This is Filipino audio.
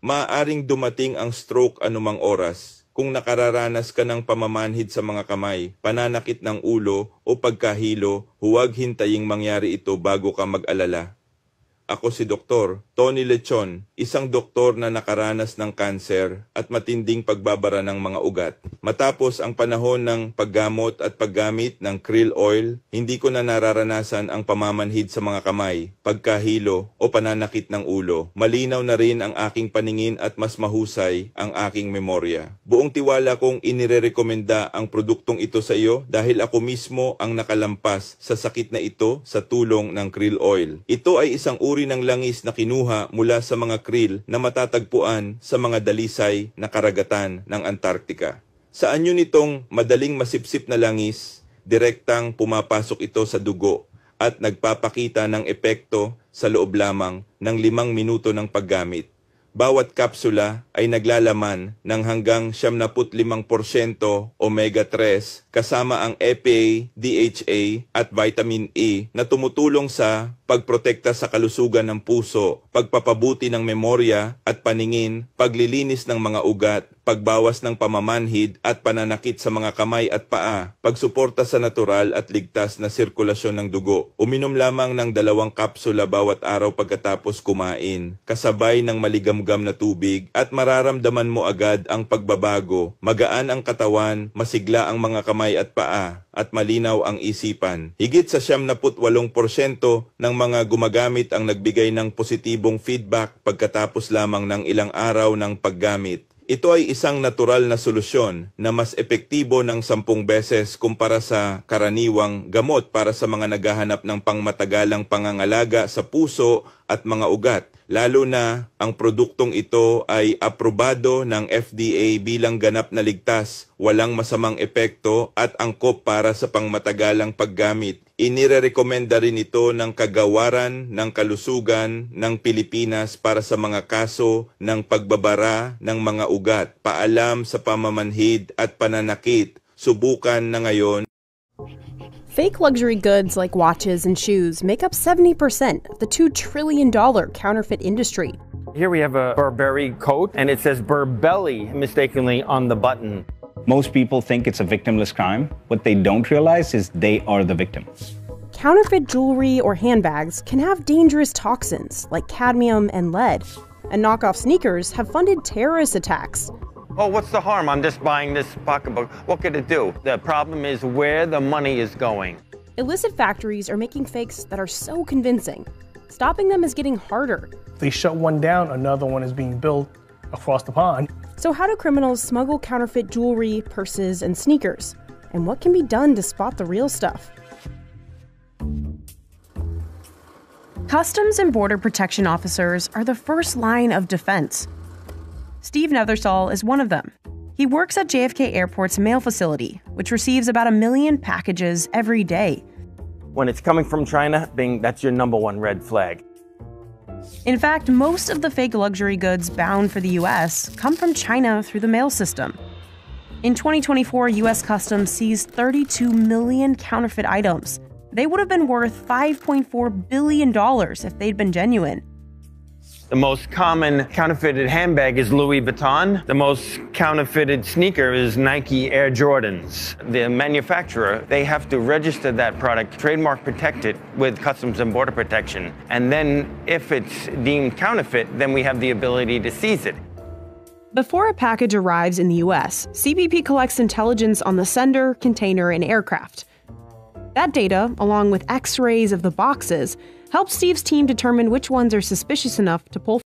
Maaaring dumating ang stroke anumang oras. Kung nakararanas ka ng pamamanhid sa mga kamay, pananakit ng ulo o pagkahilo, huwag hintaying mangyari ito bago ka mag-alala. Ako si Dr. Tony Lechon, isang doktor na nakaranas ng kanser at matinding pagbabara ng mga ugat. Matapos ang panahon ng paggamot at paggamit ng krill oil, hindi ko na nararanasan ang pamamanhid sa mga kamay, pagkahilo o pananakit ng ulo. Malinaw na rin ang aking paningin at mas mahusay ang aking memorya. Buong tiwala kong inirerekomenda ang produktong ito sa iyo dahil ako mismo ang nakalampas sa sakit na ito sa tulong ng krill oil. Ito ay isang uri ng langis na kinuha mula sa mga krill na matatagpuan sa mga dalisay na karagatan ng Antarctica. Sa anyo nitong madaling masipsip na langis, direktang pumapasok ito sa dugo at nagpapakita ng epekto sa loob lamang ng 5 minuto ng paggamit. Bawat kapsula ay naglalaman ng hanggang 75% omega-3 kasama ang EPA, DHA at vitamin E na tumutulong sa pagprotekta sa kalusugan ng puso, pagpapabuti ng memorya at paningin, paglilinis ng mga ugat, pagbawas ng pamamanhid at pananakit sa mga kamay at paa, pagsuporta sa natural at ligtas na sirkulasyon ng dugo. Uminom lamang ng 2 kapsula bawat araw pagkatapos kumain, kasabay ng maligamgam na tubig at mararamdaman mo agad ang pagbabago. Magaan ang katawan, masigla ang mga kamay at paa, at malinaw ang isipan. Higit sa 78% ng mga gumagamit ang nagbigay ng positibong feedback pagkatapos lamang ng ilang araw ng paggamit. Ito ay isang natural na solusyon na mas epektibo ng 10 beses kumpara sa karaniwang gamot para sa mga naghahanap ng pangmatagalang pangangalaga sa puso at mga ugat. Lalo na ang produktong ito ay aprobado ng FDA bilang ganap na ligtas, walang masamang epekto at angkop para sa pangmatagalang paggamit. Inirerekomenda rin ito ng Kagawaran ng Kalusugan ng Pilipinas para sa mga kaso ng pagbabara ng mga ugat, paalam sa pamamanhid at pananakit. Subukan na ngayon. Fake luxury goods like watches and shoes make up 70% of the $2 trillion counterfeit industry. Here we have a Burberry coat, and it says Burbelly mistakenly on the button. Most people think it's a victimless crime. What they don't realize is they are the victims. Counterfeit jewelry or handbags can have dangerous toxins like cadmium and lead, and knockoff sneakers have funded terrorist attacks. Oh, what's the harm? I'm just buying this pocketbook. What could it do? The problem is where the money is going. Illicit factories are making fakes that are so convincing. Stopping them is getting harder. They shut one down, another one is being built across the pond. So how do criminals smuggle counterfeit jewelry, purses, and sneakers? And what can be done to spot the real stuff? Customs and Border Protection officers are the first line of defense. Steve Nethersall is one of them. He works at JFK Airport's mail facility, which receives about 1 million packages every day. When it's coming from China, that's your #1 red flag. In fact, most of the fake luxury goods bound for the U.S. come from China through the mail system. In 2024, U.S. Customs seized 32 million counterfeit items. They would have been worth $5.4 billion if they'd been genuine. The most common counterfeited handbag is Louis Vuitton. The most counterfeited sneaker is Nike Air Jordans. The manufacturer, they have to register that product, trademark protect it with Customs and Border Protection. And then if it's deemed counterfeit, then we have the ability to seize it. Before a package arrives in the U.S., CBP collects intelligence on the sender, container, and aircraft. That data, along with X-rays of the boxes, helps Steve's team determine which ones are suspicious enough to pull